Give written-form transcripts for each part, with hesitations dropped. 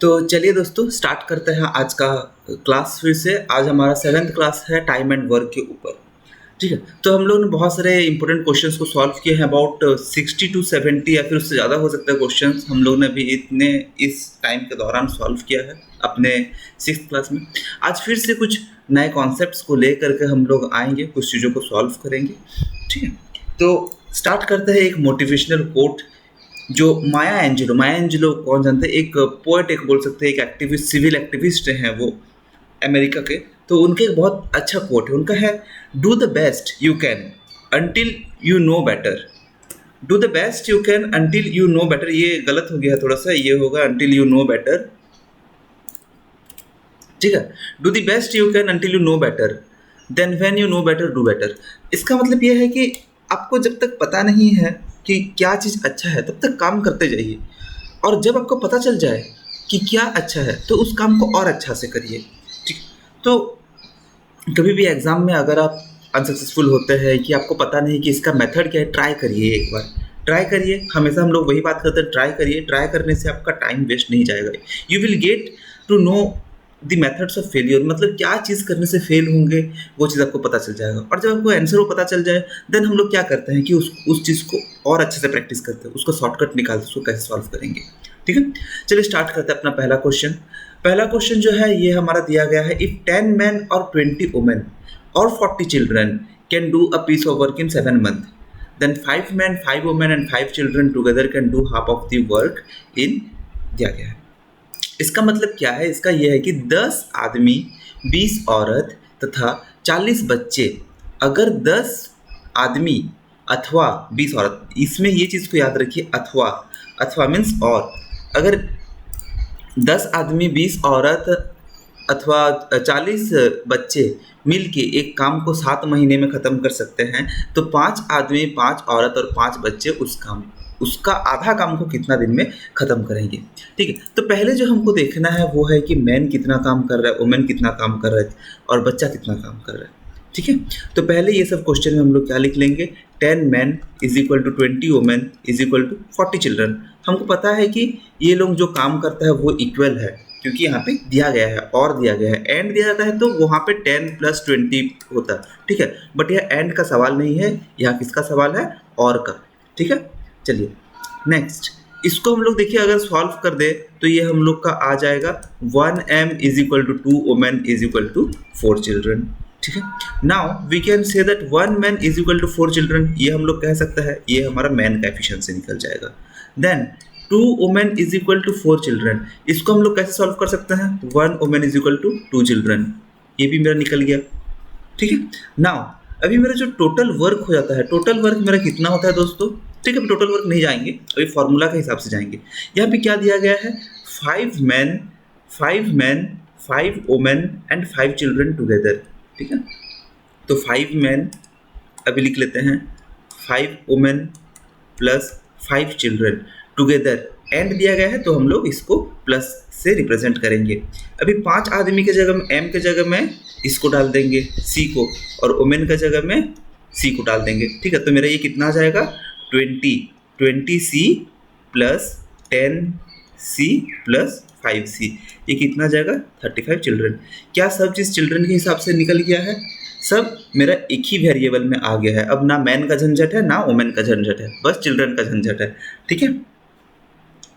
तो चलिए दोस्तों स्टार्ट करते हैं आज का क्लास फिर से। आज हमारा 7th क्लास है टाइम एंड वर्क के ऊपर। ठीक है, तो हम लोगों ने बहुत सारे इंपॉर्टेंट क्वेश्चंस को सॉल्व किए हैं। अबाउट 60 to 70 या फिर उससे ज़्यादा हो सकता है क्वेश्चंस हम लोग ने भी इतने इस टाइम के दौरान सॉल्व किया है अपने 6th क्लास में। आज फिर से कुछ नए कॉन्सेप्ट्स को लेकर के हम लोग आएंगे, कुछ चीज़ों को सॉल्व करेंगे। ठीक है, तो स्टार्ट करते हैं एक मोटिवेशनल कोट जो माया एंजेलो कौन जानते हैं, एक पोएट, एक बोल सकते हैं एक एक्टिविस्ट, सिविल एक्टिविस्ट हैं वो अमेरिका के। तो उनके एक बहुत अच्छा कोट है, उनका है do the best you can until you know better. Do the best you can until you know better, ये गलत हो गया थोड़ा सा, ये होगा अंटिल यू नो बेटर। ठीक है, do the best you can until you know better then when you know better do better. इसका मतलब ये है कि आपको जब तक पता नहीं है कि क्या चीज़ अच्छा है तब तक काम करते जाइए, और जब आपको पता चल जाए कि क्या अच्छा है तो उस काम को और अच्छा से करिए। ठीक, तो कभी भी एग्ज़ाम में अगर आप अनसक्सेसफुल होते हैं कि आपको पता नहीं कि इसका मेथड क्या है, ट्राई करिए, एक बार ट्राई करिए। हमेशा हम लोग वही बात करते हैं, ट्राई करिए। ट्राई करने से आपका टाइम वेस्ट नहीं जाएगा। You will get to know the methods of failure, मतलब क्या चीज़ करने से फेल होंगे वो चीज़ आपको पता चल जाएगा। और जब आपको आंसर वो पता चल जाए देन हम लोग क्या करते हैं कि उस चीज़ को और अच्छे से प्रैक्टिस करते हैं, उसको शॉर्टकट निकालते हैं, उसको कैसे सॉल्व करेंगे। ठीक है, चलिए स्टार्ट करते हैं अपना पहला क्वेश्चन। पहला क्वेश्चन जो है ये हमारा दिया गया है, इफ 10 men और 20 women और 40 children can do a piece of work in 7 months, then 5 men, 5 women and 5 children together can do half of the work in, दिया गया है। इसका मतलब क्या है? इसका यह है कि 10 आदमी, 20 औरत तथा 40 बच्चे, अगर 10 आदमी अथवा 20 औरत, इसमें ये चीज़ को याद रखिए, अथवा मीन्स और, अगर 10 आदमी, 20 औरत अथवा 40 बच्चे मिल के एक काम को 7 महीने में ख़त्म कर सकते हैं, तो 5 आदमी, 5 औरत और 5 बच्चे उसका आधा काम को कितना दिन में ख़त्म करेंगे। ठीक है, तो पहले जो हमको देखना है वो है कि मैन कितना काम कर रहा है, वुमेन कितना काम कर रहा है और बच्चा कितना काम कर रहा है। ठीक है, तो पहले ये सब क्वेश्चन में हम लोग क्या लिख लेंगे, 10 man is equal to 20 women is equal to 40 children. हमको पता है कि ये लोग जो काम करता है वो इक्वल है, क्योंकि यहाँ पे दिया गया है और दिया गया है, एंड दिया जाता है तो वहाँ पे 10 + 20 होता है। ठीक है, बट यह एंड का सवाल नहीं है, यहाँ किसका सवाल है, और का। ठीक है, चलिए नेक्स्ट, इसको हम लोग देखिए अगर सॉल्व कर दे तो ये हम लोग का आ जाएगा 1 m is equal to 2 women is equal to 4 children. ठीक है, now we can say that 1 man is equal to 4 children, ये हम लोग कह सकते हैं, ये हमारा मैन का एफिशिएंसी निकल जाएगा। Then 2 women is equal to 4 children, इसको हम लोग कैसे सॉल्व कर सकते हैं, 1 women is equal to 2 children, ये भी मेरा निकल गया। ठीक है, नाउ अभी मेरा जो टोटल वर्क हो जाता है, टोटल वर्क मेरा कितना होता है दोस्तों। ठीक है, टोटल वर्क नहीं जाएंगे, अभी फॉर्मूला के हिसाब से जाएंगे। यहाँ पे क्या दिया गया है, 5 men, 5 women and 5 children together. ठीक है, तो 5 men अभी लिख लेते हैं, 5 women plus 5 children together, and दिया गया है तो हम लोग इसको प्लस से रिप्रेजेंट करेंगे। अभी 5 आदमी के जगह में, m के जगह में इसको डाल देंगे c को, और वुमेन के जगह में c को डाल देंगे। ठीक है, तो मेरा ये कितना आ जाएगा, 20c plus 10c plus 5c, ये कितना जाएगा, 35 चिल्ड्रन। क्या सब चीज़ चिल्ड्रन के हिसाब से निकल गया है, सब मेरा एक ही वेरिएबल में आ गया है। अब ना मैन का झंझट है ना वुमेन का झंझट है, बस चिल्ड्रन का झंझट है। ठीक है,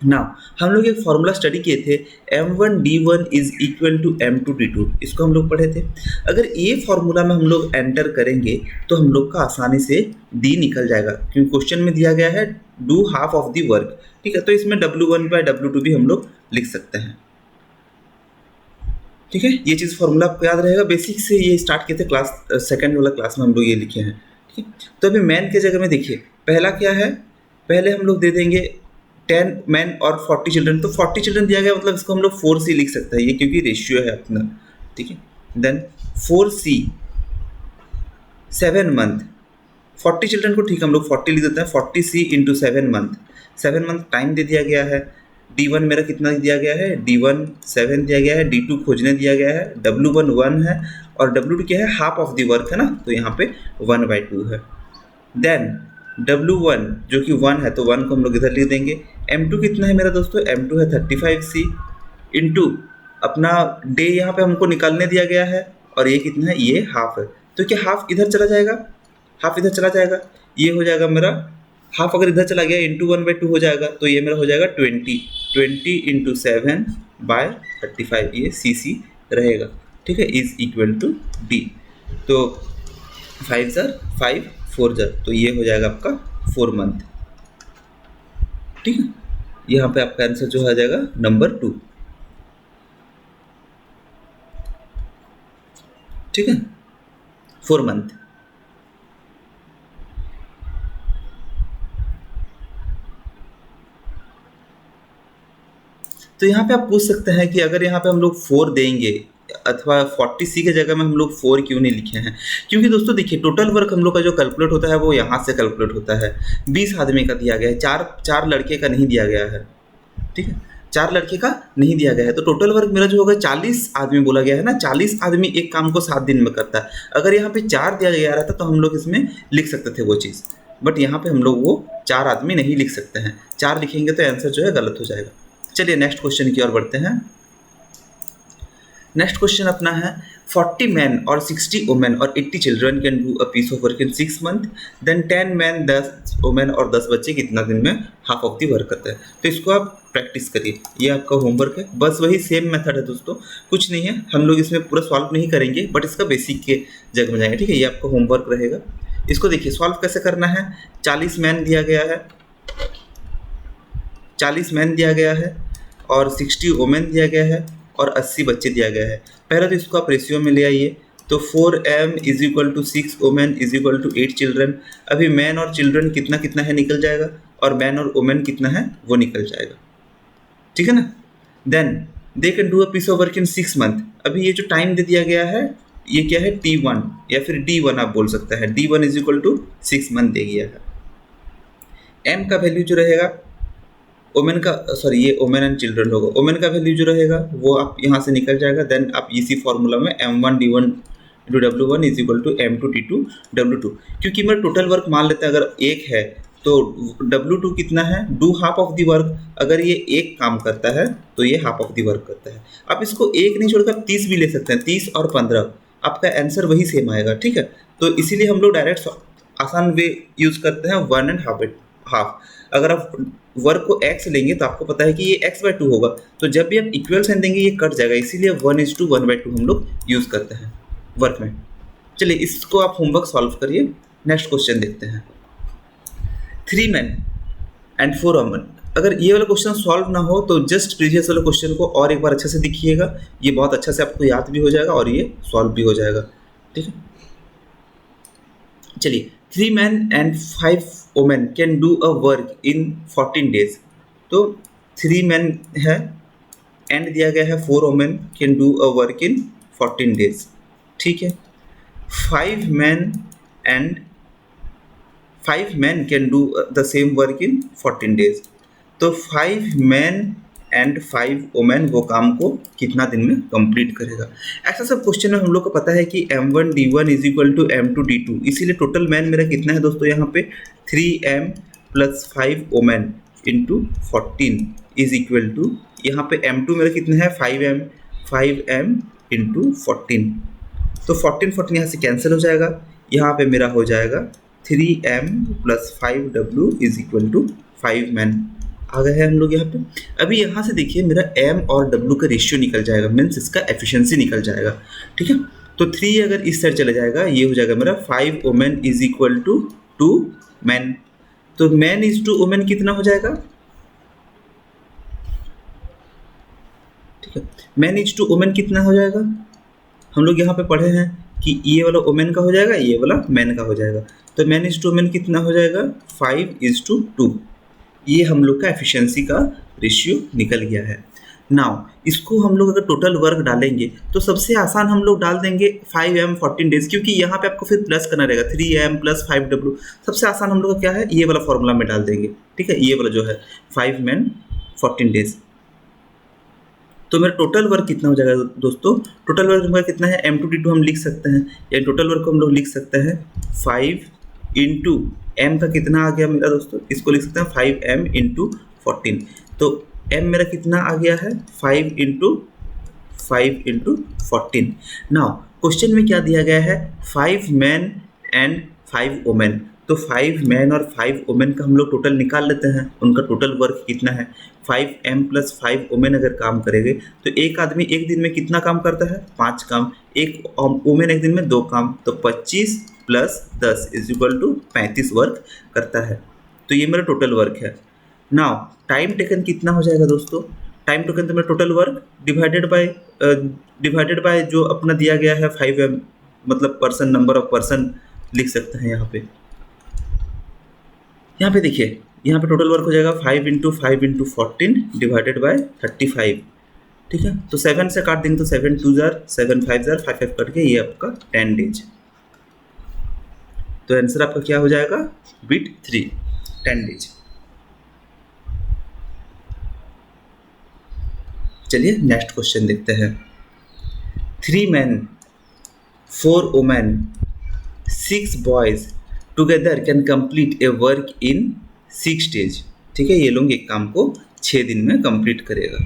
ना हम लोग एक फॉर्मूला स्टडी किए थे, m1d1 is equal to m2d2, इसको हम लोग पढ़े थे। अगर ये फॉर्मूला में हम लोग एंटर करेंगे तो हम लोग का आसानी से d निकल जाएगा, क्योंकि क्वेश्चन में दिया गया है do half of the work. ठीक है, तो इसमें w1/w2 भी हम लोग लिख सकते हैं। ठीक है, ये चीज़ फॉर्मूला आपको याद रहेगा, बेसिक से ये स्टार्ट किए थे क्लास 2nd वाला क्लास में हम लोग ये लिखे हैं। ठीक है, तो अभी मैन के जगह में देखिए पहला क्या है, पहले हम लोग दे देंगे 10 मैन और 40 चिल्ड्रन, तो 40 चिल्ड्रन दिया गया मतलब इसको हम लोग 4c लिख सकते हैं, ये क्योंकि रेशियो है अपना। ठीक है, देन 4c 7 मंथ, 40 चिल्ड्रन को ठीक हम लोग 40 लिख देते हैं, 40c into 7 month, 7 month time दे दिया गया है। d1 मेरा कितना दिया गया है, d1 7 दिया गया है, d2 खोजने दिया गया है, w1 1 है और w2 क्या है, हाफ ऑफ द वर्क है ना, तो यहाँ पे 1/2 है। देन W1 जो कि 1 है तो 1 को हम लोग इधर लिख देंगे। M2 कितना है मेरा दोस्तों, M2 है 35C इंटू अपना डे यहाँ पे हमको निकालने दिया गया है, और ये कितना है, ये हाफ है। तो क्या हाफ इधर चला जाएगा, हाफ इधर चला जाएगा, ये हो जाएगा मेरा हाफ, अगर इधर चला गया इंटू 1/2 हो जाएगा, तो ये मेरा हो जाएगा 20 इंटू 7/35, ये CC रहेगा, ठीक है, इज इक्वल टू D। तो 5 जार 5 4 जार, तो ये हो जाएगा आपका 4 मंथ, ठीक है। यहाँ पे आपका आंसर जो आ जाएगा नंबर 2, ठीक है, 4 मंथ। तो यहाँ पे आप पूछ सकते हैं कि अगर यहाँ पे हम लोग 4 देंगे अथवा 40C के जगह में हम लोग 4 क्यों नहीं लिखे हैं, क्योंकि दोस्तों देखिए टोटल वर्क हम लोग का जो कैलकुलेट होता है वो यहाँ से कैलकुलेट होता है। 20 आदमी का दिया गया है, चार लड़के का नहीं दिया गया है, ठीक है, 4 लड़के का नहीं दिया गया है, तो टोटल वर्क मेरा जो होगा 40 आदमी बोला गया है ना, 40 आदमी एक काम को 7 दिन में करता है। अगर यहाँ पे 4 दिया गया रहता तो हम लोग इसमें लिख सकते थे वो चीज़, बट यहाँ पे हम लोग वो 4 आदमी नहीं लिख सकते हैं, 4 लिखेंगे तो आंसर जो है गलत हो जाएगा। चलिए नेक्स्ट क्वेश्चन की ओर बढ़ते हैं। नेक्स्ट क्वेश्चन अपना है 40 मैन और 60 वुमेन और 80 children can do a piece of work in 6 month, then 10 man 10 women और 10 बच्चे कितना दिन में हाफ ऑफ दी वर्क करते हैं। तो इसको आप प्रैक्टिस करिए, ये आपका होमवर्क है, बस वही सेम मेथड है दोस्तों, कुछ नहीं है, हम लोग इसमें पूरा सॉल्व नहीं करेंगे, बट इसका बेसिक के जगह में जाएंगे, ठीक है। ये आपका होमवर्क रहेगा। इसको देखिए सॉल्व कैसे करना है। 40 मैन दिया गया है, 40 मैन दिया गया है और 60 वुमेन दिया गया है और 80 बच्चे दिया गया है। पहले तो इसको आप रेशियो में ले आइए, तो 4m is equal to 6 women is equal to 8 children. अभी मैन और चिल्ड्रन कितना कितना है निकल जाएगा, और मैन और वुमेन कितना है वो निकल जाएगा, ठीक है ना। Then they can do a piece of work in 6 month. अभी ये जो टाइम दे दिया गया है ये क्या है, T1 या फिर D1 आप बोल सकते हैं, D1 is equal to 6 month दे गया है। m का वैल्यू जो रहेगा ओमेन का, सॉरी ये ओमेन एंड चिल्ड्रन होगा, ओमेन का वैल्यू जो रहेगा वो आप यहाँ से निकल जाएगा। देन आप इसी फॉर्मूला में m1 d1 into w1 is equal to m2 d2 w2, क्योंकि मेरा टोटल वर्क मान लेते हैं अगर 1 है तो w2 कितना है, do half of the work. अगर ये 1 काम करता है तो ये हाफ ऑफ दी वर्क करता है। आप इसको 1 नहीं छोड़कर 30 भी ले सकते हैं, 30 और 15 आपका आंसर वही सेम आएगा, ठीक है। तो इसीलिए हम लोग डायरेक्ट आसान वे यूज़ करते हैं 1 एंड हाफ। अगर आप वर्क को x लेंगे तो आपको पता है कि ये x/2 होगा, तो जब भी आप इक्वल साइन देंगे ये कट जाएगा, इसीलिए 1:1/2 हम लोग यूज़ करते हैं वर्क में। चलिए इसको आप होमवर्क सॉल्व करिए। नेक्स्ट क्वेश्चन देखते हैं। 3 men and 4 women। अगर ये वाला क्वेश्चन सॉल्व ना हो तो जस्ट प्रीवियस वाले क्वेश्चन को और एक बार अच्छे से देखिएगा, ये बहुत अच्छा से आपको याद भी हो जाएगा और ये सॉल्व भी हो जाएगा, ठीक है। चलिए 3 men and 5 women can do a work in 14 days। तो 3 men है एंड दिया गया है 4 women can do a work in 14 days, ठीक है। 5 men can do the same work in 14 days। तो 5 men एंड 5 वुमेन वो काम को कितना दिन में कंप्लीट करेगा। ऐसा सब क्वेश्चन में हम लोग को पता है कि m1 d1 is equal to m2 d2, इसीलिए टोटल मैन मेरा कितना है दोस्तों यहाँ पे 3m plus 5 women into 14 is equal to, यहाँ पे m2 मेरा कितना है 5m इंटू 14, तो 14 यहाँ से कैंसिल हो जाएगा, यहाँ पे मेरा हो जाएगा 3m plus 5w is equal to 5 man. आ गए हैं हम लोग यहाँ पे। अभी यहाँ से देखिए मेरा m और w का रेशियो निकल जाएगा, मीन्स इसका एफिशिएंसी निकल जाएगा, ठीक है। तो 3 अगर इस साइड चले जाएगा ये हो जाएगा मेरा 5 women is equal to 2 man. तो मैन इज टू वुमेन कितना हो जाएगा, ठीक है, मैन इज टू वुमेन कितना हो जाएगा, हम लोग यहाँ पे पढ़े हैं कि ये वाला वुमेन का हो जाएगा, ये वाला मैन का हो जाएगा। तो मैन इज टू वुमेन कितना हो जाएगा 5:2। ये हम लोग का एफिशिएंसी का रेशियो निकल गया है। नाउ इसको हम लोग अगर टोटल वर्क डालेंगे तो सबसे आसान हम लोग डाल देंगे 5m 14 डेज, क्योंकि यहाँ पे आपको फिर प्लस करना रहेगा 3m प्लस 5w। सबसे आसान हम लोग का क्या है, ये वाला फॉर्मूला में डाल देंगे, ठीक है, ये वाला जो है 5 men 14 डेज। तो मेरा टोटल वर्क कितना हो जाएगा दोस्तों, टोटल वर्क हमारा कितना है m2 d2 हम लिख सकते हैं, या टोटल वर्क को हम लोग लिख सकते हैं 5 इंटू m का कितना आ गया मेरा दोस्तों, इसको लिख सकते हैं 5m इंटू 14। तो m मेरा कितना आ गया है 5 × नाउ क्वेश्चन में क्या दिया गया है 5 मैन एंड 5 वोमेन। तो 5 मैन और 5 वोमेन का हम लोग टोटल निकाल लेते हैं, उनका टोटल वर्क कितना है 5m + 5 वोमेन अगर काम करेंगे तो एक आदमी एक दिन में कितना काम करता है 5 काम, एक वोमेन एक दिन में 2 काम, तो 25 + 10 = 35 वर्क करता है। तो ये मेरा टोटल वर्क है। नाउ टाइम टेकन कितना हो जाएगा दोस्तों, टाइम टेकन तो मेरा टोटल वर्क डिवाइडेड बाय जो अपना दिया गया है 5m, मतलब पर्सन, नंबर ऑफ पर्सन लिख सकते हैं यहाँ पे देखिए, यहाँ पे टोटल वर्क हो जाएगा 5 × 5 × 14 डिवाइडेड बाय 35, ठीक है। तो 7 से काट देंगे तो 7 2 जार 7 5 जार 5 5 कट के ये आपका 10 डेज। तो आंसर आपका क्या हो जाएगा बिट 3 10 डेज। चलिए नेक्स्ट क्वेश्चन देखते हैं। 3 men 4 women 6 boys together can complete a work in 6 days। ठीक है, ये लोग एक काम को 6 दिन में कंप्लीट करेगा।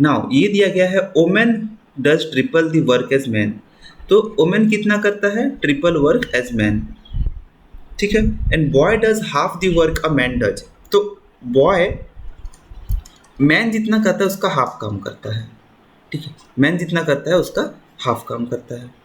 नाउ ये दिया गया है women does triple the work as man. तो वोमेन कितना करता है ट्रिपल वर्क एज मैन, ठीक है। And boy does half the work a man does. तो बॉय मैन जितना करता है उसका हाफ काम करता है, ठीक है। मैन जितना करता है उसका हाफ काम करता है।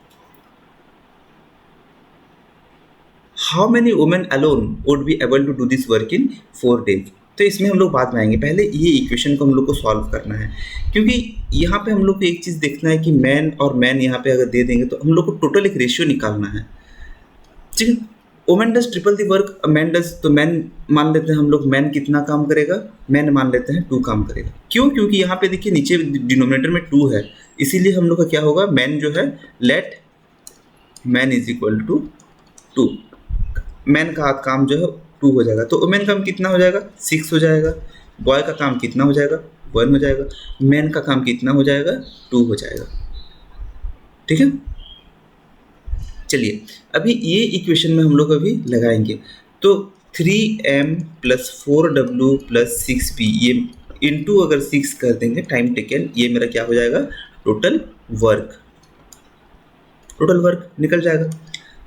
How many women alone would be able to do this work in 4 days। तो इसमें हम लोग बाद में आएंगे, पहले ये इक्वेशन को हम लोग को सॉल्व करना है, क्योंकि यहाँ पे हम लोग को एक चीज़ देखना है कि मैन और मैन यहाँ पे अगर दे देंगे तो हम लोग को टोटल एक रेशियो निकालना है, ठीक है। Women does triple the work man does, तो मैन मान लेते हैं हम लोग, मैन कितना काम करेगा, मैन मान लेते हैं 2 काम करेगा। क्यों? क्योंकि यहाँ पे देखिए नीचे डिनोमिनेटर में 2 है, इसीलिए हम लोग का क्या होगा, मैन जो है let man is equal to 2, man का काम जो है 2 हो जाएगा। तो वुमेन का काम कितना हो जाएगा 6 हो जाएगा, बॉय का काम कितना हो जाएगा 1 हो जाएगा, मैन का काम कितना हो जाएगा 2 हो जाएगा, ठीक है। चलिए अभी ये इक्वेशन में हम लोग अभी लगाएंगे। तो 3m + 4w + 6b, ये इंटू अगर 6 कर देंगे टाइम टेकन, ये मेरा क्या हो जाएगा टोटल वर्क निकल जाएगा।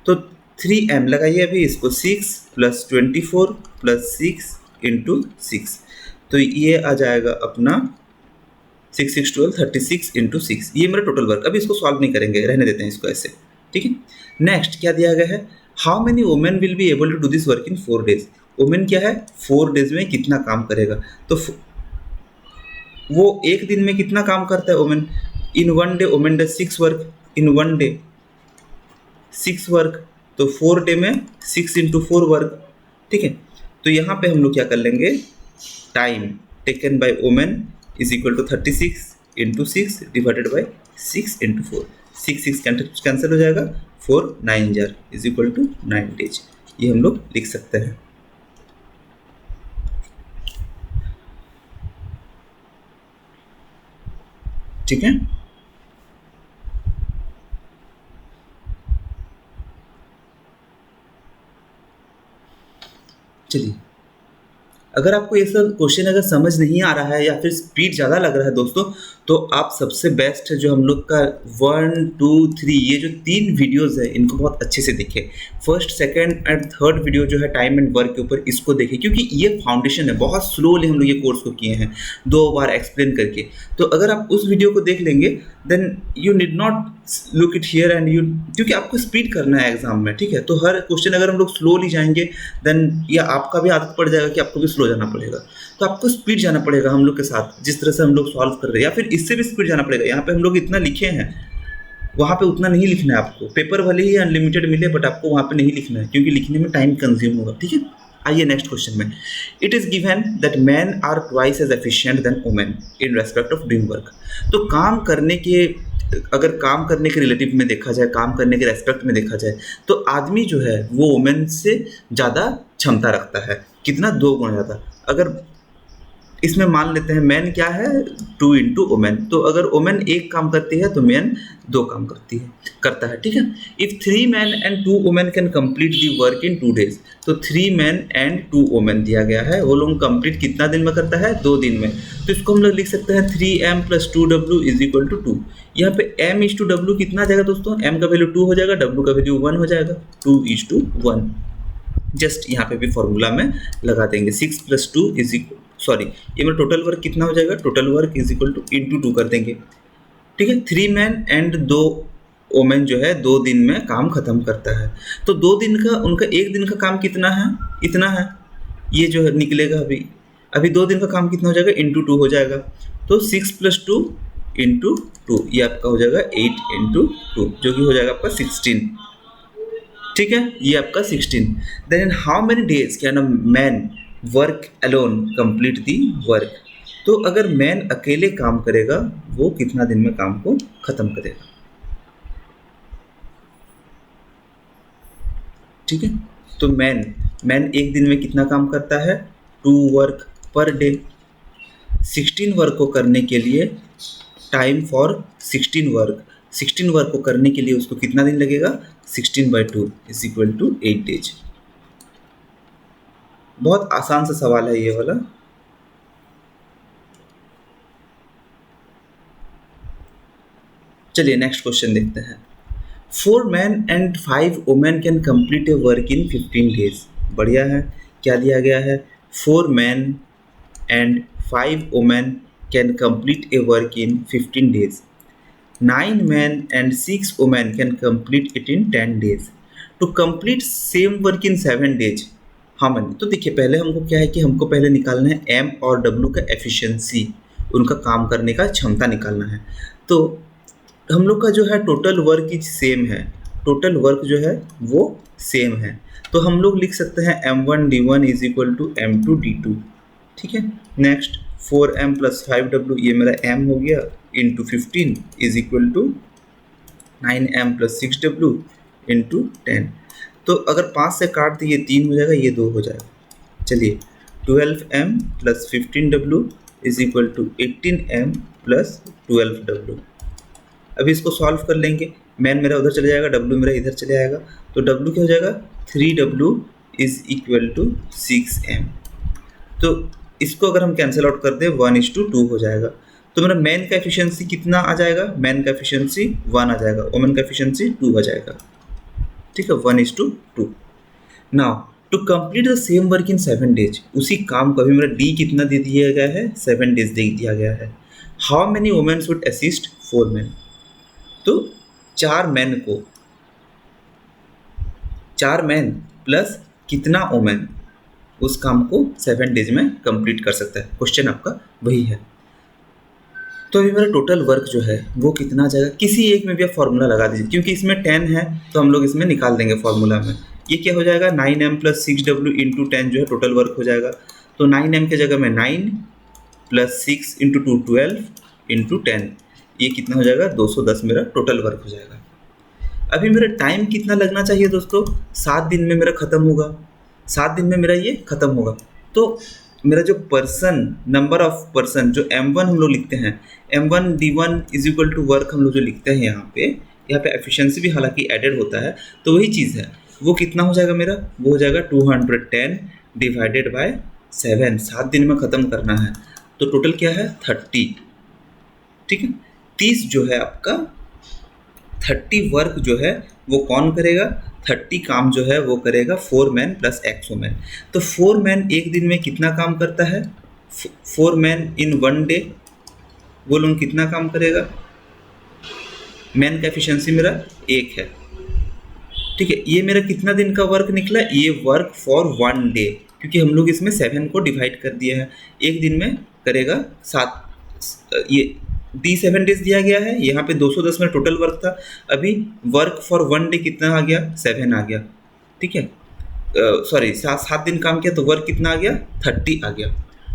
तो 3m लगाइए अभी इसको, 6 + 24 + 6 × 6, तो ये आ जाएगा अपना 6 6 12 36 × 6, ये मेरा टोटल वर्क। अभी इसको सॉल्व नहीं करेंगे, रहने देते हैं इसको ऐसे, ठीक है। नेक्स्ट क्या दिया गया है, how many women will be able to do this work in 4 days। Women क्या है 4 days में कितना काम करेगा, तो वो एक दिन में कितना काम करता है women, in 1 day women does 6 work, in 1 day 6 work, तो 4 day में 6 × 4 वर्क, ठीक है। तो यहाँ पे हम लोग क्या कर लेंगे, time taken by women is equal to 36 × 6 divided by 6 × 4, 6 6 cancel हो जाएगा, 4 9 जार इज इक्वल टू 9 days, ये हम लोग लिख सकते हैं, ठीक है। चलिए अगर आपको ये सब क्वेश्चन अगर समझ नहीं आ रहा है या फिर स्पीड ज़्यादा लग रहा है दोस्तों, तो आप सबसे बेस्ट है जो हम लोग का 1 2 3 ये जो 3 वीडियोज़ है इनको बहुत अच्छे से देखें। First second and third video जो है टाइम एंड वर्क के ऊपर, इसको देखें, क्योंकि ये फाउंडेशन है, बहुत स्लोली हम लोग ये कोर्स को किए हैं 2 बार एक्सप्लेन करके। तो अगर आप उस वीडियो को देख लेंगे then you need not look it here and you, क्योंकि आपको स्पीड करना है एग्जाम में, ठीक है। तो हर क्वेश्चन अगर हम लोग स्लोली जाएंगे देन या आपका भी आदत पड़ जाएगा कि आपको भी स्लो जाना पड़ेगा, तो आपको स्पीड जाना पड़ेगा हम लोग के साथ, जिस तरह से हम लोग सॉल्व कर रहे हैं, या फिर इससे भी स्पीड जाना पड़ेगा। यहाँ पे हम लोग इतना लिखे हैं, वहाँ पे उतना नहीं लिखना है आपको। पेपर भले ही अनलिमिटेड मिले बट आपको वहाँ पे नहीं लिखना है, क्योंकि लिखने में टाइम कंज्यूम होगा, ठीक है। आइए नेक्स्ट क्वेश्चन में, it is given that man are twice as efficient than women in respect of doing work. तो काम करने के, अगर काम करने के रिलेटिव में देखा जाए, काम करने के रेस्पेक्ट में देखा जाए, तो आदमी जो है वो वुमेन से ज़्यादा क्षमता रखता है, कितना 2 गुना ज़्यादा। अगर इसमें मान लेते हैं मैन क्या है, 2 इंटू ओमेन। तो अगर ओमेन एक काम करती है तो मैन दो काम करता है, ठीक है। If 3 man and 2 women can complete the work in 2 days, तो 3 मैन एंड 2 ओमेन दिया गया है, वो लोग कंप्लीट कितना दिन में करता है, 2 दिन में। तो इसको हम लोग लिख सकते हैं 3m + 2w is equal to 2। यहाँ पे m/w कितना आ जाएगा दोस्तों, m का वैल्यू 2 हो जाएगा, w का वैल्यू 1 हो जाएगा, 2:1। जस्ट यहाँ पे भी फॉर्मूला में लगा देंगे 6 + 2 इज इक्वल, सॉरी ये मेरा टोटल वर्क कितना हो जाएगा, total work is equal two into 2 कर देंगे, ठीक है। 3 मैन एंड 2 ओमेन जो है 2 दिन में काम खत्म करता है। तो 2 दिन का उनका 1 दिन का काम कितना है, इतना है, ये जो है निकलेगा अभी 2 दिन का काम कितना हो जाएगा, इंटू 2 हो जाएगा। तो 6 + 2 इंटू 2 ये आपका हो जाएगा 8 इंटू 2, जो कि हो जाएगा आपका 16, ठीक है, ये आपका 16। Then in how many days can a man work alone complete the work. तो अगर मैन अकेले काम करेगा वो कितना दिन में काम को खत्म करेगा, ठीक है। तो मैन एक दिन में कितना काम करता है, 2 वर्क पर डे। 16 वर्क को करने के लिए टाइम फॉर 16 वर्क को करने के लिए उसको कितना दिन लगेगा, 16/2 इज इक्वल टू 8 डेज। बहुत आसान सा सवाल है ये वाला। चलिए नेक्स्ट क्वेश्चन देखते हैं। 4 man and 5 women can complete a work in 15 days. बढ़िया है, क्या दिया गया है, 4 man and 5 women can complete a work in 15 days. 9 man and 6 women can complete it in 10 days. To complete same work in 7 days how many. तो देखिए पहले हमको क्या है कि हमको पहले निकालना है एम और डब्ल्यू का एफिशिएंसी, उनका काम करने का क्षमता निकालना है। तो हम लोग का जो है टोटल वर्क इज सेम है, टोटल वर्क जो है वो सेम है, तो हम लोग लिख सकते हैं m1d1 is equal to m2d2, ठीक है। नेक्स्ट 4m + 5w, ये मेरा m हो गया, into 15 is equal to 9m + 6w into 10। तो अगर 5 से काट दिए 3 हो जाएगा, ये 2 हो जाएगा। चलिए 12m + 15w is equal to 18m + 12w। अभी इसको सॉल्व कर लेंगे, मैन मेरा उधर चले जाएगा, डब्ल्यू मेरा इधर चले आएगा, तो डब्ल्यू क्या हो जाएगा, 3w is equal to 6m। तो इसको अगर हम कैंसिल आउट कर दें 1:2 हो जाएगा। तो मेरा मैन का एफिशिएंसी कितना आ जाएगा, मैन का एफिशिएंसी 1 आ जाएगा, वुमेन का एफिशिएंसी 2 आ जाएगा, ठीक है, 1:2। Now to complete the same work in 7 days, उसी काम को अभी मेरा डी कितना दे दिया गया है, 7 डेज दे दिया गया है। How many women would assist 4 man. तो 4 मैन को, 4 मैन प्लस कितना वुमेन उस काम को 7 डेज में कंप्लीट कर सकता है, क्वेश्चन आपका वही है। तो अभी मेरा टोटल वर्क जो है वो कितना आ जाएगा, किसी एक में भी आप फॉर्मूला लगा दीजिए, क्योंकि इसमें 10 है तो हम लोग इसमें निकाल देंगे फॉर्मूला में। ये क्या हो जाएगा, 9m + 6w इंटू 10 जो है टोटल वर्क हो जाएगा। तो 9m के जगह में 9 + 6 इंटू 2 12 इंटू 10, ये कितना हो जाएगा, 210 मेरा टोटल वर्क हो जाएगा। अभी मेरा टाइम कितना लगना चाहिए दोस्तों, 7 दिन में मेरा ख़त्म होगा, 7 दिन में मेरा ये ख़त्म होगा। तो मेरा जो पर्सन, नंबर ऑफ पर्सन जो m1 हम लोग लिखते हैं, m1d1 is equal to work हम लोग जो लिखते हैं यहाँ पे एफिशिएंसी भी हालांकि एडेड होता है, तो वही चीज़ है, वो कितना हो जाएगा मेरा, वो हो जाएगा 210 डिवाइडेड बाय 7, 7 दिन में ख़त्म करना है, तो टोटल क्या है 30, ठीक है। 30 जो है आपका 30 वर्क जो है वो कौन करेगा, 30 काम जो है वो करेगा 4 मैन प्लस x वुमेन। तो 4 मैन एक दिन में कितना काम करता है, 4 मैन इन 1 डे, वो लोग कितना काम करेगा, मैन का एफिशिएंसी मेरा 1 है, ठीक है। ये मेरा कितना दिन का वर्क निकला, ये वर्क फॉर 1 डे, क्योंकि हम लोग इसमें 7 को डिवाइड कर दिया है, एक दिन में करेगा 7, ये D7 डेज दिया गया है, यहाँ पे 210 में टोटल वर्क था, अभी वर्क फॉर 1 डे कितना आ गया, 7 आ गया, ठीक है, सॉरी 7 दिन काम किया तो वर्क कितना आ गया, 30 आ गया,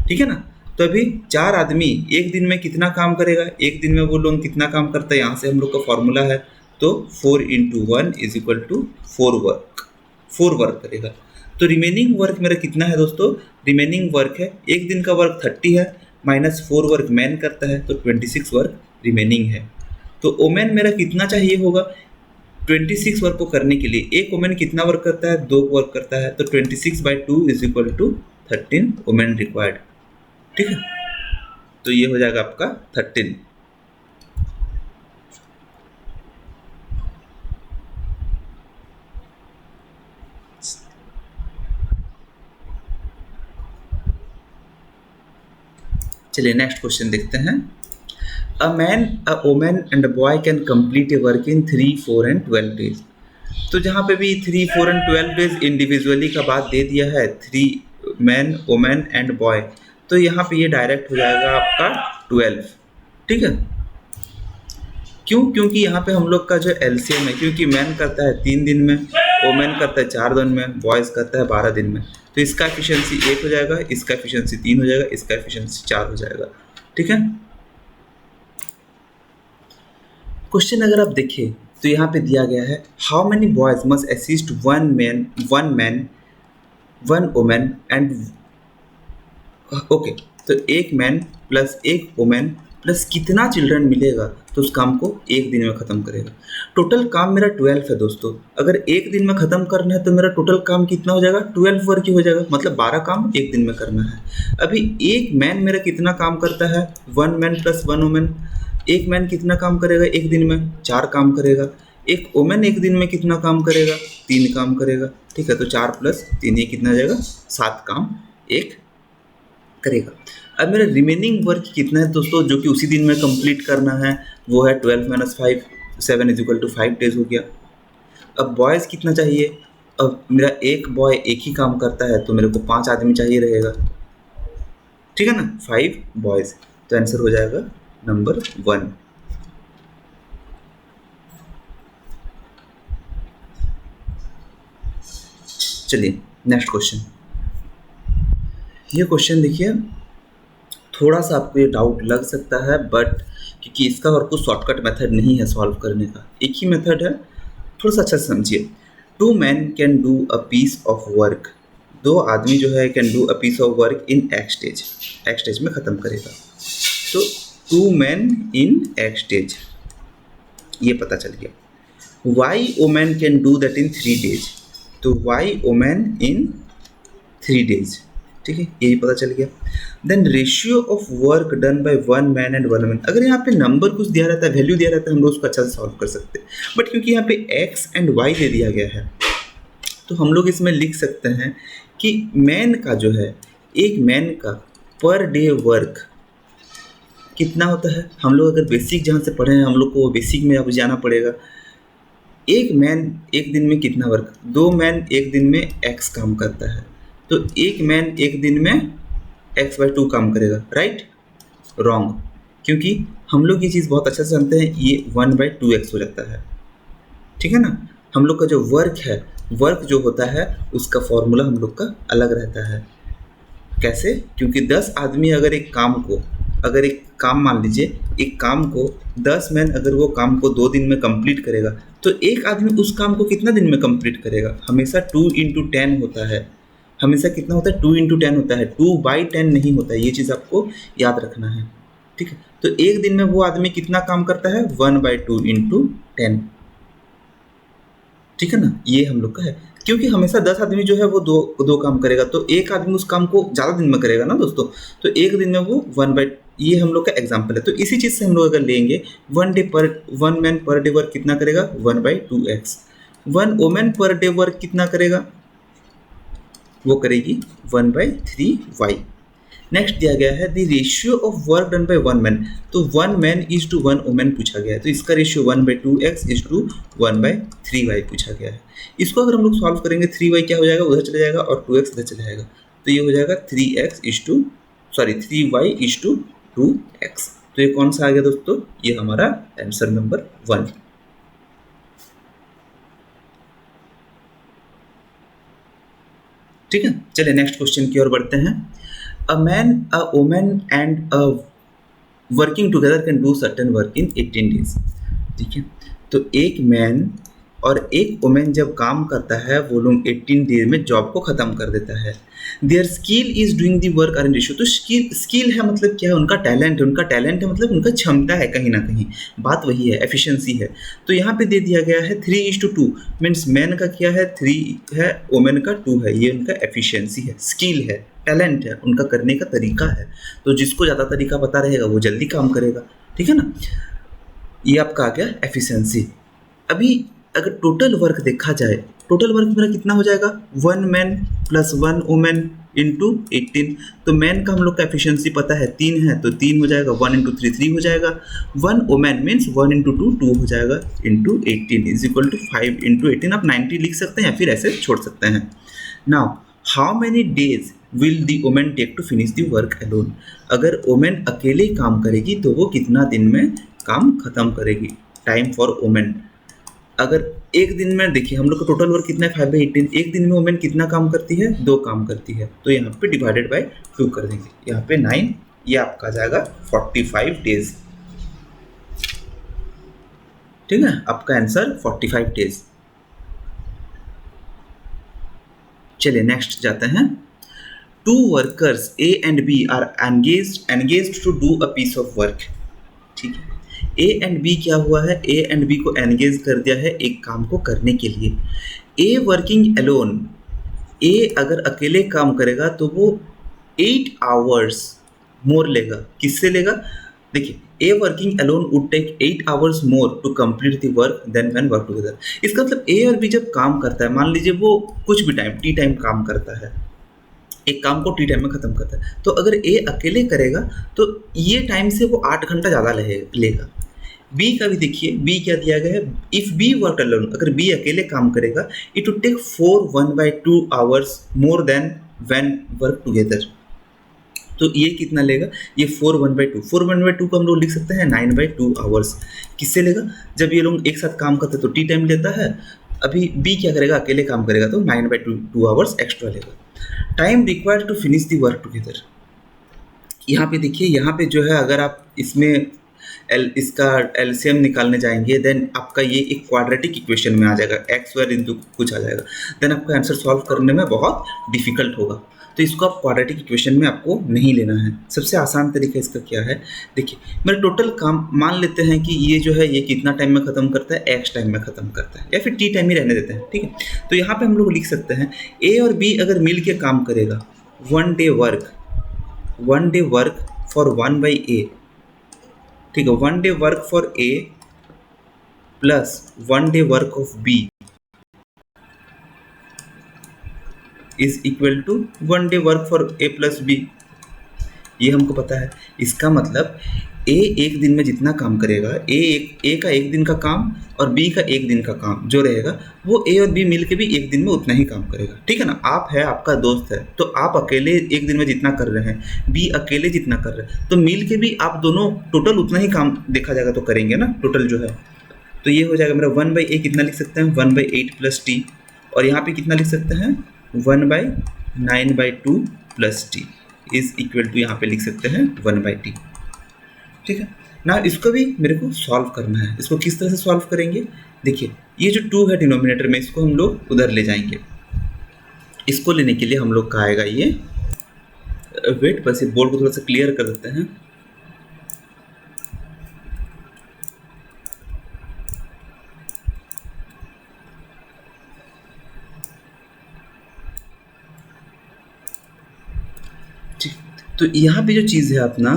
ठीक है ना। तो अभी 4 आदमी एक दिन में कितना काम करेगा, एक दिन में वो लोग कितना काम करता है, यहाँ से हम लोग का फॉर्मूला है, तो 4 × 1 इज इक्वल टू 4 वर्क करेगा। तो रिमेनिंग वर्क मेरा कितना है दोस्तों, रिमेनिंग वर्क है, एक दिन का वर्क 30 है, -4 वर्क मैन करता है तो 26 वर्क रिमेनिंग है। तो वोमेन मेरा कितना चाहिए होगा 26 वर्क को करने के लिए? एक वोमेन कितना वर्क करता है? 2 वर्क करता है, तो 26/2 is equal to 13 women required. ठीक है, तो ये हो जाएगा आपका 13। चलिए नेक्स्ट क्वेश्चन देखते हैं। A man, a woman and a boy can complete a work in 3, 4 and 12 days. तो जहाँ पे भी 3, 4 एंड 12 डेज इंडिविजुअली का बात दे दिया है, 3 मैन, वोमन एंड बॉय, तो यहाँ पे ये डायरेक्ट हो जाएगा आपका 12। ठीक है, क्यों? क्योंकि यहाँ पे हम लोग का जो एलसीएम है, क्योंकि मैन करता है 3 दिन में, वोमेन करता है 4 दिन में, बॉयज़ करता है 12 दिन में, तो इसका एफिशिएंसी 1 हो जाएगा, इसका एफिशिएंसी 3 हो जाएगा, इसका एफिशिएंसी 4 हो जाएगा। ठीक है, क्वेश्चन अगर आप देखें तो यहाँ पे दिया गया है how many boys must assist one man, one women and okay, तो एक मैन प्लस एक वोमेन प्लस कितना चिल्ड्रन मिलेगा तो उस काम को एक दिन में ख़त्म करेगा। टोटल काम मेरा 12 है दोस्तों। अगर एक दिन में ख़त्म करना है तो मेरा टोटल काम कितना हो जाएगा? 12 वर्क ही हो जाएगा, मतलब 12 काम एक दिन में करना है। अभी एक मैन मेरा कितना काम करता है? 1 मैन प्लस 1 वोमेन। एक मैन कितना काम करेगा एक दिन में? 4 काम करेगा। एक वोमेन एक दिन में कितना काम करेगा? 3 काम करेगा। ठीक है, तो 4 प्लस 3 ये कितना हो जाएगा? 7 काम एक करेगा। अब मेरा रिमेनिंग वर्क कितना है दोस्तों, जो कि उसी दिन में कंप्लीट करना है, वो है 12 - 5, 7 इज इक्वल टू 5 डेज हो गया। अब बॉयज़ कितना चाहिए? अब मेरा एक बॉय एक ही काम करता है, तो मेरे को 5 आदमी चाहिए रहेगा। ठीक है ना, 5 बॉयज़, तो आंसर हो जाएगा नंबर 1। चलिए नेक्स्ट क्वेश्चन। ये क्वेश्चन देखिए, थोड़ा सा आपको ये डाउट लग सकता है, बट क्योंकि इसका और कुछ शॉर्टकट मेथड नहीं है सॉल्व करने का, एक ही मेथड है, थोड़ा सा अच्छा से समझिए। 2 man can do a piece of work, 2 आदमी जो है can do a piece of work in x days में ख़त्म करेगा। तो 2 मैन इन एक्स स्टेज, ये पता चल गया। Y women can do that in 3 days, तो वाई वोमेन इन 3 डेज। ठीक है, यही पता चल गया। Then ratio of work done by 1 man and 1 women, अगर यहाँ पे नंबर कुछ दिया रहता है, वैल्यू दिया रहता है, हम लोग उसको अच्छा से सॉल्व कर सकते हैं, बट क्योंकि यहाँ पे एक्स एंड वाई दे दिया गया है, तो हम लोग इसमें लिख सकते हैं कि मैन का जो है, एक मैन का पर डे वर्क कितना होता है। हम लोग अगर बेसिक जहाँ से पढ़े हैं, हम लोग को बेसिक में अब जाना पड़ेगा। एक मैन एक दिन में कितना वर्क, 2 मैन एक दिन में एक्स काम करता है, तो एक मैन एक दिन में x/2 काम करेगा। राइट? रॉन्ग, क्योंकि हम लोग ये चीज़ बहुत अच्छा से जानते हैं, ये 1/2x हो जाता है। ठीक है ना, हम लोग का जो वर्क है, वर्क जो होता है उसका फॉर्मूला हम लोग का अलग रहता है। कैसे? क्योंकि 10 आदमी अगर एक काम मान लीजिए, एक काम को 10 मैन अगर वो काम को 2 दिन में कंप्लीट करेगा, तो एक आदमी उस काम को कितना दिन में कंप्लीट करेगा? हमेशा 2 × 10 होता है। हमेशा कितना होता है? 2 × 10 होता है, 2/10 नहीं होता है। ये चीज़ आपको याद रखना है। ठीक है, तो एक दिन में वो आदमी कितना काम करता है? 1/2 × 10। ठीक है ना, ये हम लोग का है। क्योंकि हमेशा 10 आदमी जो है वो दो काम करेगा, तो एक आदमी उस काम को ज़्यादा दिन में करेगा ना दोस्तों, तो एक दिन में वो ये हम लोग का एग्जाम्पल है। तो इसी चीज़ से हम लोग अगर लेंगे, 1 मैन पर डे वर्क कितना करेगा? 1/2x। 1 women per day work कितना करेगा? वो करेगी 1/3y। नेक्स्ट दिया गया है the ratio of work done by 1 man, तो 1 मैन इज टू 1 वोमेन पूछा गया है, तो इसका ratio 1/2x is to 1/3y पूछा गया है। इसको अगर हम लोग सॉल्व करेंगे, 3y क्या हो जाएगा? उधर चले जाएगा, और 2x इधर चले जाएगा, तो ये हो जाएगा 3y इज टू 2x। तो ये कौन सा आ गया दोस्तों? ये हमारा आंसर नंबर 1। ठीक है, चलिए नेक्स्ट क्वेश्चन की ओर बढ़ते हैं। A man, a woman and a working together can do certain work in 18 days. ठीक है, तो एक मैन और एक वुमेन जब काम करता है वो लोग 18 डेज में जॉब को ख़त्म कर देता है। Their skill is doing the work are in ratio. तो स्किल है मतलब क्या है, उनका टैलेंट है, उनका टैलेंट है मतलब उनका क्षमता है कहीं ना कहीं, बात वही है, एफिशिएंसी है। तो यहाँ पे दे दिया गया है 3:2 मीन्स मैन का क्या है 3 है, वुमेन का 2 है, ये उनका एफिशिएंसी है, स्किल है, टैलेंट है, उनका करने का तरीका है। तो जिसको ज़्यादा तरीका पता रहेगा वो जल्दी काम करेगा, ठीक है ना। ये आपका आ गया एफिशिएंसी। अभी अगर टोटल वर्क देखा जाए, टोटल वर्क मेरा कितना हो जाएगा, 1 मैन प्लस 1 वुमेन इंटू 18। तो मैन का हम लोग का एफिशिएंसी पता है 3 है, तो 3 हो जाएगा, 1 इंटू 3 3 हो जाएगा, 1 वुमेन मीन्स 1 इंटू 2 2 हो जाएगा, into 18 is equal to 5 into 18। आप 90 लिख सकते हैं या फिर ऐसे छोड़ सकते हैं। Now how many days will the women take to finish the work alone. अगर वुमेन अकेले काम करेगी तो वो कितना दिन में काम खत्म करेगी, टाइम फॉर वुमेन। अगर एक दिन में देखिए हम लोग का टोटल वर्क कितना है 5/18, एक दिन में वुमेन कितना काम करती है, 2 काम करती है, तो यहाँ पे डिवाइडेड बाय 2 कर देंगे, यहाँ पे 9, ये आपका जाएगा 45 डेज, ठीक है, आपका आंसर 45 डेज। चलिए नेक्स्ट जाते हैं। 2 workers A and B are engaged to do a piece of work, ठीक है। ए एंड बी क्या हुआ है, ए एंड बी को एंगेज कर दिया है एक काम को करने के लिए। ए वर्किंग अलोन, ए अगर अकेले काम करेगा तो वो 8 आवर्स मोर लेगा। किससे लेगा, देखिए A working alone would take 8 hours more to complete the work than when work together. इसका मतलब ए और बी जब काम करता है, मान लीजिए वो कुछ भी टाइम टी टाइम काम करता है, एक काम को टी टाइम में ख़त्म करता है, तो अगर ए अकेले करेगा तो ये टाइम से वो 8 घंटा ज़्यादा लेगा। बी का भी देखिए, बी क्या दिया गया है, इफ़ बी वर्क अलोन, अगर बी अकेले काम करेगा it would take 1/2 hours more than when work together. तो ये कितना लेगा, ये 4/1/2 को हम लोग लिख सकते हैं 9/2 आवर्स। किससे लेगा, जब ये लोग एक साथ काम करते हैं तो टी टाइम लेता है, अभी बी क्या करेगा, अकेले काम करेगा तो 9/2 आवर्स एक्स्ट्रा लेगा। Time required to finish the work together, यहाँ पे देखिए, यहाँ पे जो है अगर आप इसमें इसका एलसीएम निकालने जाएंगे देन आपका ये एक क्वाड्रेटिक इक्वेशन में आ जाएगा, x² इंटू कुछ आ जाएगा, देन आपका आंसर सॉल्व करने में बहुत डिफिकल्ट होगा। तो इसको आप क्वाड्रेटिक इक्वेशन में आपको नहीं लेना है। सबसे आसान तरीका इसका क्या है, देखिए मेरा टोटल काम मान लेते हैं कि ये जो है ये कितना टाइम में ख़त्म करता है, x टाइम में ख़त्म करता है, या फिर t टाइम ही रहने देते हैं, ठीक है। तो यहाँ पे हम लोग लिख सकते हैं a और b अगर मिल के काम करेगा, 1 डे वर्क फॉर 1/a, ठीक है, 1 day work for a plus 1 day work of b is equal to 1 day work for a plus b। ये हमको पता है, इसका मतलब a एक दिन में जितना काम करेगा, a का एक दिन का काम और b का एक दिन का काम जो रहेगा वो a और b मिल के भी एक दिन में उतना ही काम करेगा, ठीक है ना। आप है, आपका दोस्त है, तो आप अकेले एक दिन में जितना कर रहे हैं, b अकेले जितना कर रहे हैं, तो मिल के भी आप दोनों टोटल उतना ही काम देखा जाएगा तो करेंगे ना, टोटल जो है। तो ये हो जाएगा मेरा 1/a कितना लिख सकते हैं, 1/8 प्लस t, और यहाँ पे कितना लिख सकते हैं 1/9/2 plus t is equal to, यहाँ पे लिख सकते हैं 1/t, ठीक है ना। इसको भी मेरे को सॉल्व करना है। इसको किस तरह से सॉल्व करेंगे, देखिए ये जो 2 है डिनोमिनेटर में, इसको हम लोग उधर ले जाएंगे। इसको लेने के लिए हम लोग का आएगा ये, वेट बस ये बोर्ड को थोड़ा सा क्लियर कर देते हैं। ठीक, तो यहाँ पे जो चीज़ है अपना,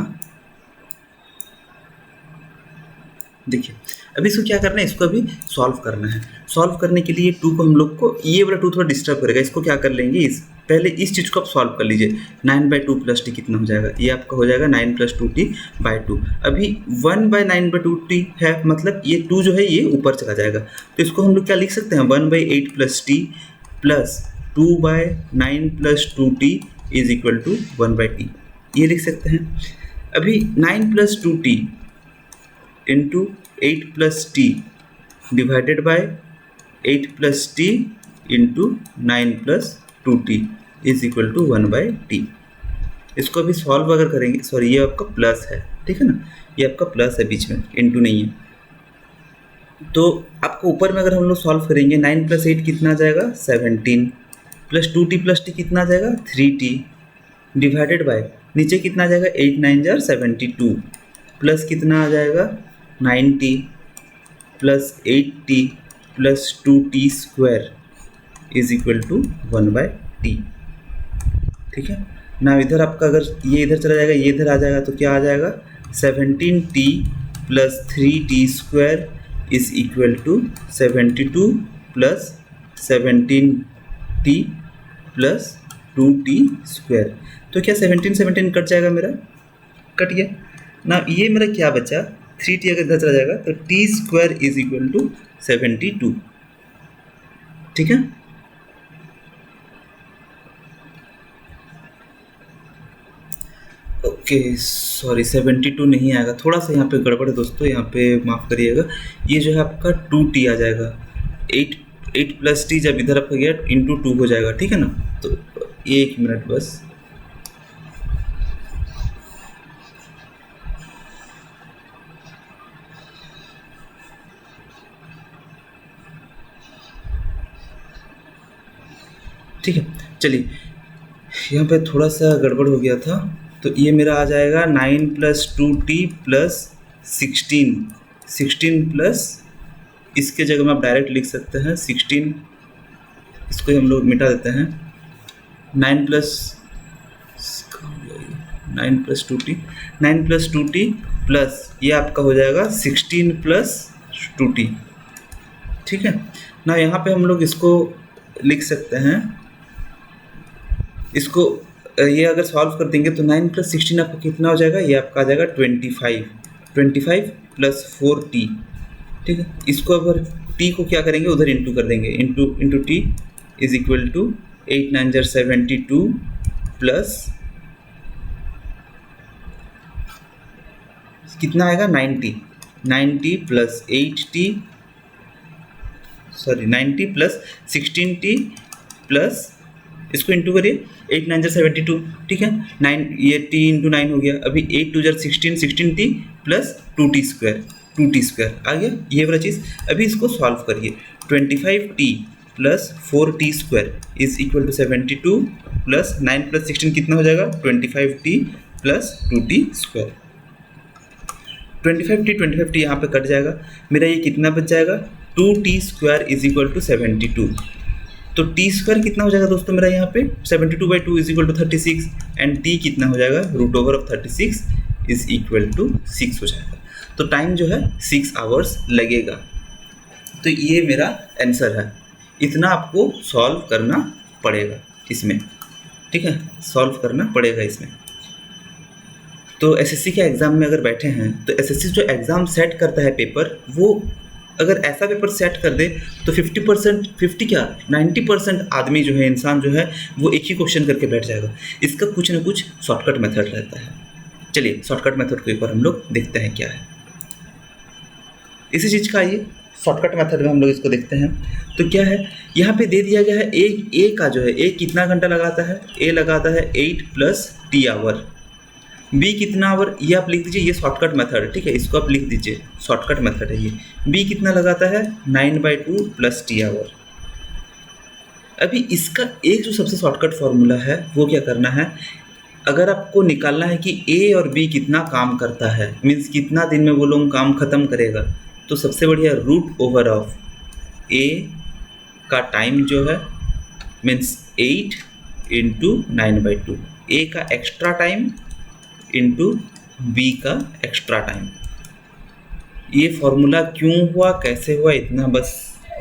देखिए अभी इसको क्या करना है, इसको अभी सॉल्व करना है। सॉल्व करने के लिए 2 को हम लोग को, ये वाला 2 थोड़ा डिस्टर्ब करेगा, इसको क्या कर लेंगे, पहले इस चीज़ को आप सॉल्व कर लीजिए। 9/2 प्लस t कितना हो जाएगा, ये आपका हो जाएगा 9 + 2t/2। अभी 1/9/2t है, मतलब ये 2 जो है ये ऊपर चला जाएगा, तो इसको हम लोग क्या लिख सकते हैं 1/8 + t plus 2/9 + 2t is equal to 1/t, ये लिख सकते हैं। अभी 9 + 2t into 8 + t divided by 8 + t into 9 + 2t is equal to 1/t। इसको अभी सॉल्व अगर करेंगे, सॉरी ये आपका प्लस है, ठीक है ना, ये आपका प्लस है बीच में, इंटू नहीं है। तो आपको ऊपर में अगर हम लोग सॉल्व करेंगे 9 + 8 कितना आ जाएगा 17 प्लस 2t + t कितना आ जाएगा 3t डिवाइडेड बाय नीचे कितना आ जाएगा 8 9 जार 72 प्लस कितना आ जाएगा 9t plus 8t plus 2t square is equal to 1/t। ठीक है ना। इधर आपका अगर ये इधर चला जाएगा ये इधर आ जाएगा तो क्या आ जाएगा 17t plus 3t square is equal to 72 plus 17t plus 2t square. तो क्या 17 कट जाएगा मेरा, कट गया ना। ये मेरा क्या बचा 3t अगर इधर चला जाएगा तो t square is equal to 72। ठीक है। ओके सॉरी 72 नहीं आएगा, थोड़ा सा यहाँ पे गड़बड़ है दोस्तों, यहाँ पे माफ़ करिएगा। ये जो है आपका 2t आ जाएगा, 8 + t जब इधर आपका गया इंटू 2 हो जाएगा। ठीक है ना। तो 1 मिनट बस। ठीक है चलिए, यहाँ पे थोड़ा सा गड़बड़ हो गया था। तो ये मेरा आ जाएगा 9 + 2t प्लस 16 प्लस इसके जगह में आप डायरेक्ट लिख सकते हैं 16, इसको हम लोग मिटा देते हैं। 9 + 2t प्लस ये आपका हो जाएगा 16 + 2t। ठीक है ना। यहाँ पे हम लोग इसको लिख सकते हैं, इसको ये अगर सॉल्व कर देंगे तो 9 + 16 आपका कितना हो जाएगा, ये आपका आ जाएगा 25 प्लस 4t। ठीक है। इसको अगर t को क्या करेंगे उधर इंटू कर देंगे, into t is equal to 8 9 जार 72 प्लस कितना आएगा 90 प्लस 90 प्लस 16t प्लस इसको इंटू करिए 8 9 जार 72। ठीक है 9 ये t इंटू 9 हो गया। अभी 8 2 jar 16t plus 2t square आ गया ये वाला चीज़। अभी इसको सॉल्व करिए 25t plus 4t square is equal to 72 plus 9 + 16 कितना हो जाएगा 25t plus 2t square. 25t यहाँ पे कट जाएगा, मेरा ये कितना बच जाएगा 2t square is equal to 72। तो t स्क्वायर कितना हो जाएगा दोस्तों मेरा यहाँ पे 72/2 is equal to 36 and t कितना हो जाएगा √36 इज इक्वल टू 6 हो जाएगा। तो टाइम जो है 6 आवर्स लगेगा। तो ये मेरा आंसर है, इतना आपको सॉल्व करना पड़ेगा इसमें। ठीक है सॉल्व करना पड़ेगा इसमें। तो एसएससी के एग्ज़ाम में अगर बैठे हैं तो एसएससी जो एग्ज़ाम सेट करता है पेपर, वो अगर ऐसा पेपर सेट कर दे तो 90% आदमी जो है, इंसान जो है वो एक ही क्वेश्चन करके बैठ जाएगा। इसका कुछ ना कुछ शॉर्टकट मेथड रहता है। चलिए शॉर्टकट मेथड को एक बार हम लोग देखते हैं क्या है इसी चीज़ का। ये शॉर्टकट मेथड में हम लोग इसको देखते हैं। तो क्या है यहाँ पे दे दिया गया है ए का जो है ए कितना घंटा लगाता है, ए लगाता है 8 + t आवर। बी कितना आवर ये आप लिख दीजिए, ये शॉर्टकट मेथड है। ठीक है इसको आप लिख दीजिए, शॉर्टकट मेथड है ये। बी कितना लगाता है 9/2 + t आवर। अभी इसका एक जो सबसे शॉर्टकट फॉर्मूला है वो क्या करना है, अगर आपको निकालना है कि ए और बी कितना काम करता है, मीन्स कितना दिन में वो लोग काम ख़त्म करेगा, तो सबसे बढ़िया √ओवर ऑफ ए का टाइम जो है मीन्स 8 × 9/2, ए का एक्स्ट्रा टाइम इंटू बी का एक्स्ट्रा टाइम। ये फॉर्मूला क्यों हुआ कैसे हुआ इतना बस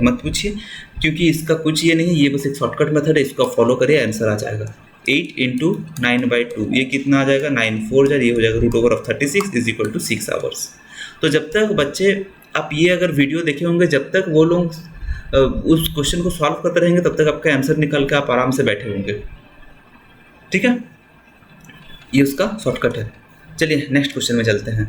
मत पूछिए, क्योंकि इसका कुछ ये नहीं, ये बस एक शॉर्टकट मेथड है, इसको फॉलो करिए आंसर आ जाएगा। 8 × 9/2 ये कितना आ जाएगा 9 4 जार ये हो जाएगा √36 इज इक्वल टू 6 आवर्स। तो जब तक बच्चे आप ये अगर वीडियो देखे होंगे, जब तक वो लोग उस क्वेश्चन को सॉल्व करते रहेंगे तब तक आपका आंसर निकाल के आप आराम से बैठे होंगे। ठीक है ये उसका शॉर्टकट है। चलिए नेक्स्ट क्वेश्चन में चलते हैं।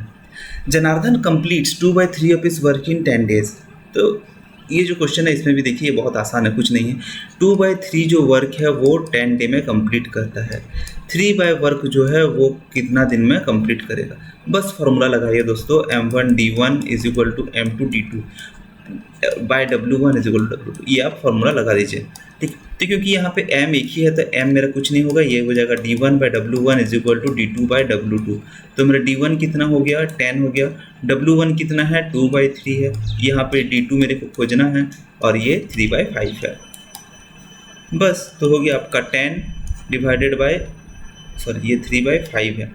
Janardan completes 2/3 of his work in 10 days। तो ये जो क्वेश्चन है इसमें भी देखिए बहुत आसान है, कुछ नहीं है। 2/3 जो वर्क है वो 10 डे में कंप्लीट करता है। 3 वर्क जो है वो कितना दिन में कंप्लीट करेगा। बस फॉर्मूला लगाइए दोस्तों, m1 d1 is equal to m2 d2। By W1 is equal to W2, ये आप फॉर्मूला लगा दीजिए। ठीक, तो क्योंकि यहाँ पे m एक ही है तो m मेरा कुछ नहीं होगा, ये हो जाएगा D1 by W1 is equal to D2 by W2। तो मेरा D1 कितना हो गया, 10 हो गया। W1 कितना है, 2/3 है। यहाँ पे D2 मेरे को खोजना है और ये 3/5 है। बस तो हो गया आपका 10 डिवाइडेड बाय, सॉरी ये 3/5 है,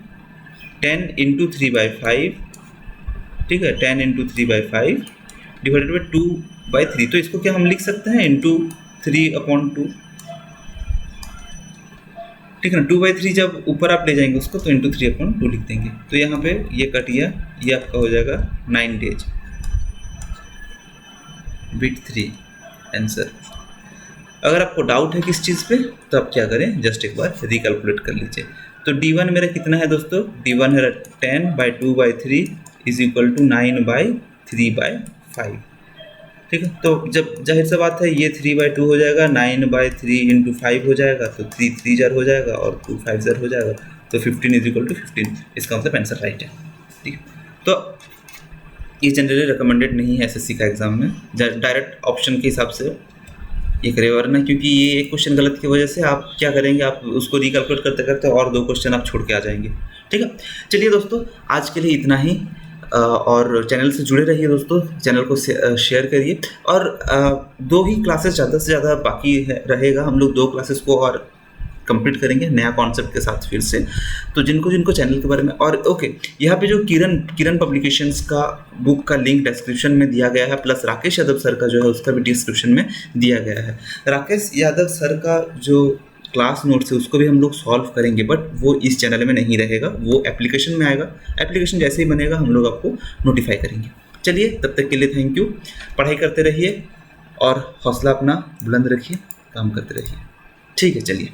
10 इंटू 3/5, ठीक है, 10 इंटू 3/5 डिवाइडेड बाई 2/3। तो इसको क्या हम लिख सकते हैं, इंटू 3/2, ठीक है ना। 2/3 जब ऊपर आप ले जाएंगे उसको तो इंटू 3/2 लिख देंगे। तो यहाँ पे ये कट गया, ये आपका हो जाएगा 9 डेज, बिट 3 आंसर। अगर आपको डाउट है किस चीज़ पे तो आप क्या करें, जस्ट एक बार रिकैलकुलेट कर लीजिए। तो D1 मेरा कितना है दोस्तों, D1 है 10/2/3 इज इक्वल टू 9/3/5, ठीक है। तो जब जाहिर सा बात है ये 3/2 हो जाएगा, 9/3 इंटू 5 हो जाएगा, तो 3 3 जार हो जाएगा और 2 5 जार हो जाएगा, तो 15 इज इक्वल टू 15। इसका मतलब आंसर राइट है, ठीक है। तो ये जनरली रिकमेंडेड नहीं है एसएससी का एग्जाम में, डायरेक्ट ऑप्शन के हिसाब से ये करें, वरना क्योंकि ये एक क्वेश्चन गलत की वजह से आप क्या करेंगे, आप उसको रिकैलकुलेट करते करते और 2 क्वेश्चन आप छोड़ के आ जाएंगे, ठीक है। चलिए दोस्तों, आज के लिए इतना ही, और चैनल से जुड़े रहिए दोस्तों, चैनल को शेयर करिए। और 2 ही क्लासेस ज़्यादा से ज़्यादा बाकी रहेगा, हम लोग 2 क्लासेस को और कंप्लीट करेंगे नया कॉन्सेप्ट के साथ फिर से। तो जिनको चैनल के बारे में, और ओके, यहाँ पे जो किरण पब्लिकेशंस का बुक का लिंक डिस्क्रिप्शन में दिया गया है, प्लस राकेश यादव सर का जो है उसका भी डिस्क्रिप्शन में दिया गया है। राकेश यादव सर का जो क्लास नोट्स है उसको भी हम लोग सॉल्व करेंगे, बट वो इस चैनल में नहीं रहेगा, वो एप्लीकेशन में आएगा। एप्लीकेशन जैसे ही बनेगा हम लोग आपको नोटिफाई करेंगे। चलिए, तब तक के लिए थैंक यू। पढ़ाई करते रहिए और हौसला अपना बुलंद रखिए, काम करते रहिए, ठीक है। चलिए।